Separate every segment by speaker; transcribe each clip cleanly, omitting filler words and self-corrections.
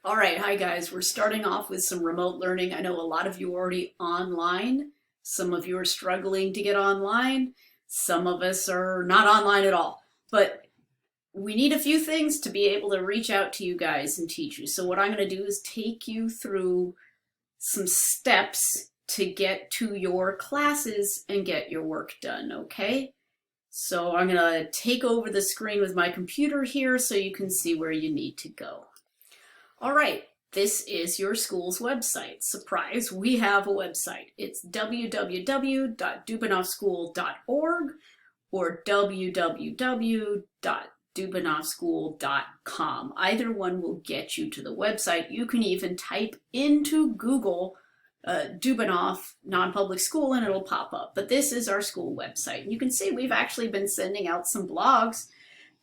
Speaker 1: All right, hi guys. We're starting off with some remote learning. I know a lot of you are already online. Some of you are struggling to get online. Some of us are not online at all. But we need a few things to be able to reach out to you guys and teach you. So what I'm going to do is take you through some steps to get to your classes and get your work done, okay? So I'm going to take over the screen with my computer here so you can see where you need to go. All right, this is your school's website. Surprise, we have a website. It's www.dubanoffschool.org or www.dubanoffschool.com. Either one will get you to the website. You can even type into Google Dubanoff non-public school and it'll pop up. But this is our school website. You can see we've actually been sending out some blogs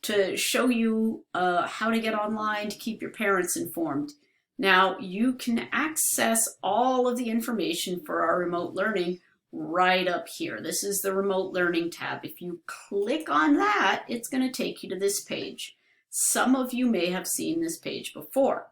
Speaker 1: to show you how to get online to keep your parents informed. Now, you can access all of the information for our remote learning right up here. This is the remote learning tab. If you click on that, it's going to take you to this page. Some of you may have seen this page before.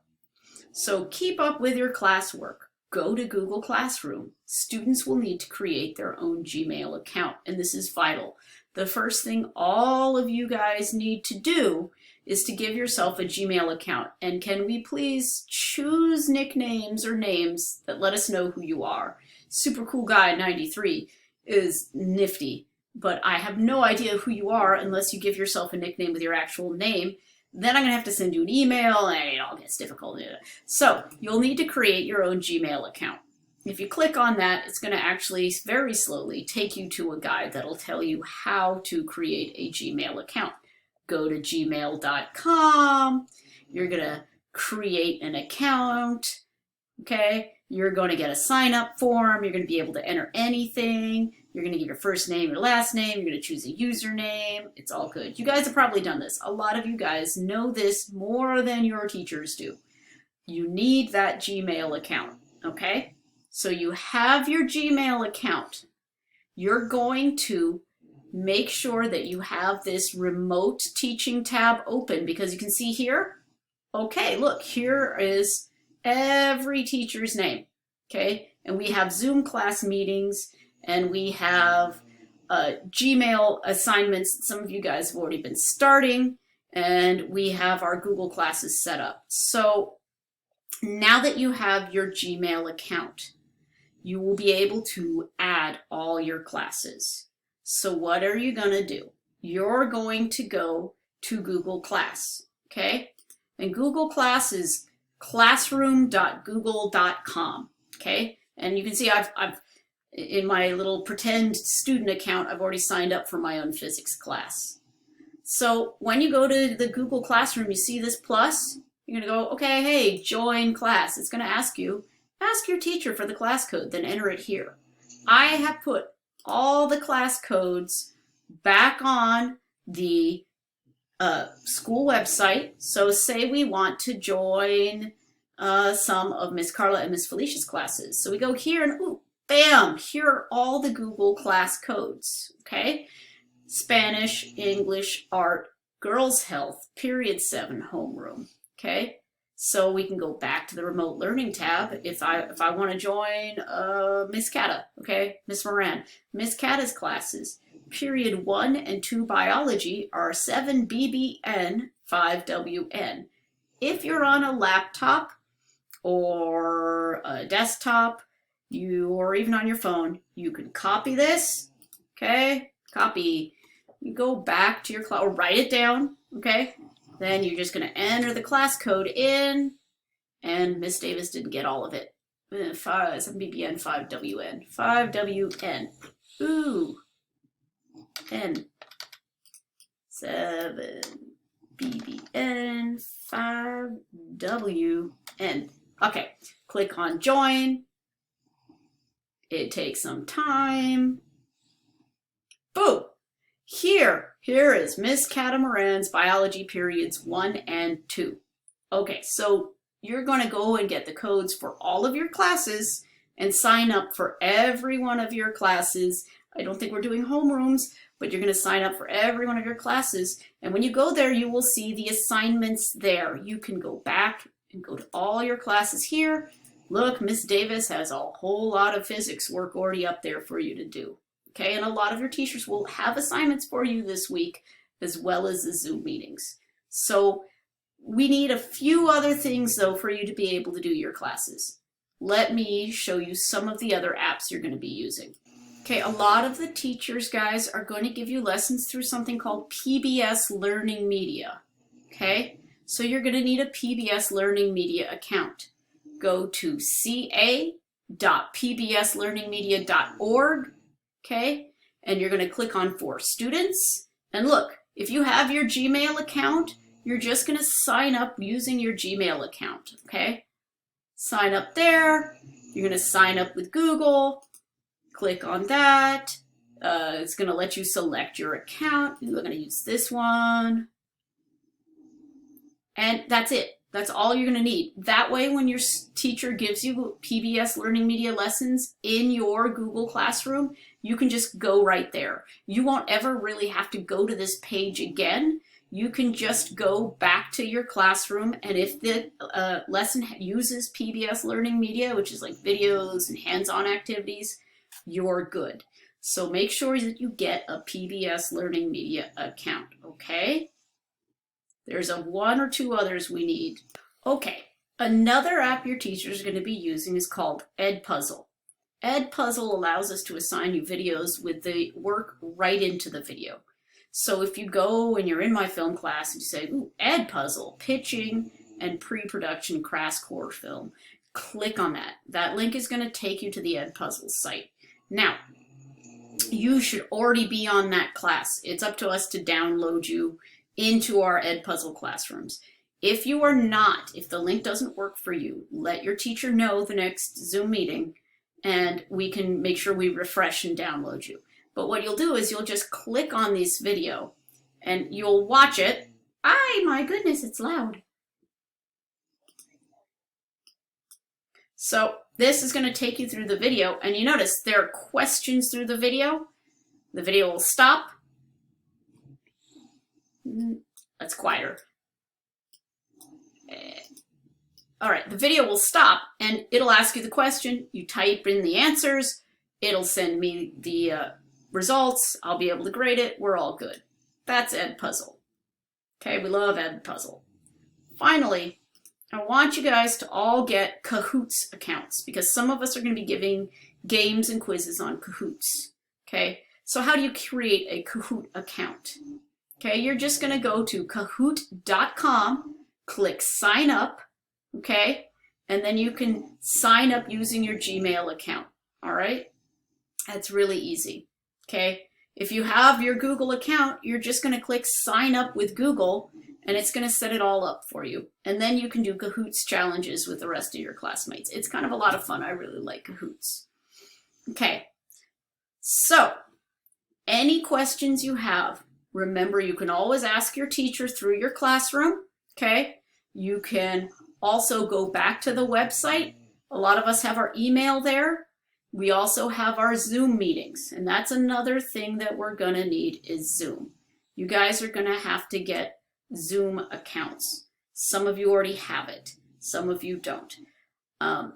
Speaker 1: So keep up with your classwork. Go to Google Classroom. Students will need to create their own Gmail account, and this is vital. The first thing all of you guys need to do is to give yourself a Gmail account. And can we please choose nicknames or names that let us know who you are? Super Cool Guy 93 is nifty, but I have no idea who you are unless you give yourself a nickname with your actual name. Then I'm going to have to send you an email and it all gets difficult. So you'll need to create your own Gmail account. If you click on that, it's going to actually very slowly take you to a guide that'll tell you how to create a Gmail account. Go to gmail.com. You're going to create an account. Okay? You're going to get a sign-up form. You're going to be able to enter anything. You're going to give your first name, your last name. You're going to choose a username. It's all good. You guys have probably done this. A lot of you guys know this more than your teachers do. You need that Gmail account. Okay? So you have your Gmail account. You're going to make sure that you have this remote teaching tab open because you can see here, okay, look, here is every teacher's name, okay? And we have Zoom class meetings and we have Gmail assignments. Some of you guys have already been starting and we have our Google classes set up. So now that you have your Gmail account, you will be able to add all your classes. So what are you going to do? You're going to go to Google Class, okay? And Google Class is classroom.google.com, okay? And you can see I've in my little pretend student account, I've already signed up for my own physics class. So when you go to the Google Classroom, you see this plus, you're going to go, okay, hey, join class. It's going to ask you, ask your teacher for the class code, then enter it here. I have put all the class codes back on the school website. So say we want to join some of Miss Carla and Miss Felicia's classes. So we go here and ooh, bam, here are all the Google class codes, okay? Spanish, English, art, girls health, period 7 homeroom, okay? So we can go back to the remote learning tab if I want to join Miss Cata, okay? Miss Moran. Miss Cata's classes, period 1 and 2 biology are 7 BBN, 5 WN. If you're on a laptop or a desktop, or even on your phone, you can copy this, okay? Copy. You go back to your class or write it down, okay? Then you're just going to enter the class code in, and Miss Davis didn't get all of it. 7 BBN, 5 WN. 5 WN. Ooh. N. 7 BBN, 5 WN. Okay, click on join. It takes some time. Boom. Here is Miss Catamaran's biology periods 1 and 2. Okay, so you're going to go and get the codes for all of your classes and sign up for every one of your classes. I don't think we're doing homerooms, but you're going to sign up for every one of your classes. And when you go there, you will see the assignments there. You can go back and go to all your classes here. Look, Miss Davis has a whole lot of physics work already up there for you to do. Okay, and a lot of your teachers will have assignments for you this week, as well as the Zoom meetings. So we need a few other things though for you to be able to do your classes. Let me show you some of the other apps you're going to be using. Okay, a lot of the teachers, guys, are going to give you lessons through something called PBS Learning Media. Okay, so you're going to need a PBS Learning Media account. Go to ca.pbslearningmedia.org, okay, and you're going to click on For Students. And look, if you have your Gmail account, you're just going to sign up using your Gmail account, okay? Sign up there. You're going to sign up with Google. Click on that. It's going to let you select your account. We're going to use this one. And that's it. That's all you're going to need. That way, when your teacher gives you PBS Learning Media lessons in your Google Classroom, you can just go right there. You won't ever really have to go to this page again. You can just go back to your classroom, and if the lesson uses PBS Learning Media, which is like videos and hands-on activities, you're good. So make sure that you get a PBS Learning Media account, okay? There's one or two others we need. Okay, another app your teachers are going to be using is called Edpuzzle. Edpuzzle allows us to assign you videos with the work right into the video. So if you go and you're in my film class and you say, ooh, Edpuzzle, pitching and pre-production crash course film, click on that. That link is going to take you to the Edpuzzle site. Now, you should already be on that class. It's up to us to download you into our Edpuzzle classrooms. If you are not, if the link doesn't work for you, let your teacher know the next Zoom meeting and we can make sure we refresh and download you. But what you'll do is you'll just click on this video and you'll watch it. My goodness, it's loud. So this is going to take you through the video, and you notice there are questions through the video. The video will stop. That's quieter. All right, the video will stop and it'll ask you the question. You type in the answers. It'll send me the results. I'll be able to grade it. We're all good. That's Edpuzzle. Okay, we love Edpuzzle. Finally, I want you guys to all get Kahoots accounts because some of us are going to be giving games and quizzes on Kahoots. Okay, so how do you create a Kahoot account? Okay, you're just going to go to kahoot.com, click sign up, okay, and then you can sign up using your Gmail account, all right? That's really easy, okay? If you have your Google account, you're just going to click sign up with Google, and it's going to set it all up for you. And then you can do Kahoots challenges with the rest of your classmates. It's kind of a lot of fun. I really like Kahoots. Okay, so any questions you have, remember, you can always ask your teacher through your classroom, okay? You can also go back to the website. A lot of us have our email there. We also have our Zoom meetings, and that's another thing that we're gonna need is Zoom. You guys are gonna have to get Zoom accounts. Some of you already have it, some of you don't.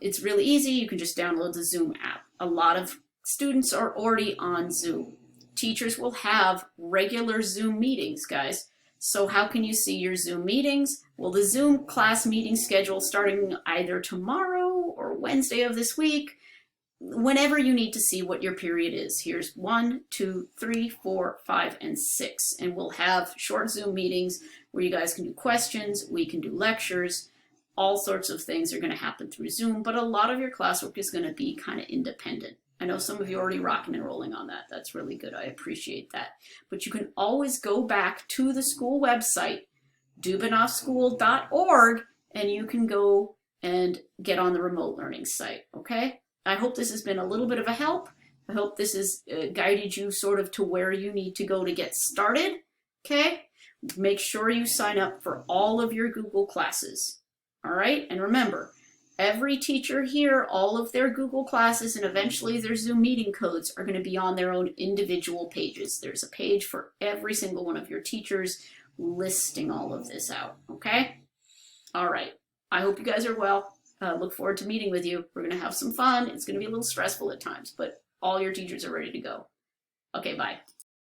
Speaker 1: It's really easy. You can just download the Zoom app. A lot of students are already on Zoom. Teachers will have regular Zoom meetings, guys. So how can you see your Zoom meetings? Well, the Zoom class meeting schedule starting either tomorrow or Wednesday of this week, whenever you need to see what your period is. Here's 1, 2, 3, 4, 5, and 6. And we'll have short Zoom meetings where you guys can do questions, we can do lectures, all sorts of things are going to happen through Zoom, but a lot of your classwork is going to be kind of independent. I know some of you are already rocking and rolling on that. That's really good. I appreciate that. But you can always go back to the school website, dubanoffschool.org, and you can go and get on the remote learning site, okay? I hope this has been a little bit of a help. I hope this has guided you sort of to where you need to go to get started, okay? Make sure you sign up for all of your Google classes, all right? And remember, every teacher here, all of their Google classes and eventually their Zoom meeting codes are going to be on their own individual pages. There's a page for every single one of your teachers listing all of this out, okay? All right. I hope you guys are well. Look forward to meeting with you. We're going to have some fun. It's going to be a little stressful at times, but all your teachers are ready to go. Okay, bye.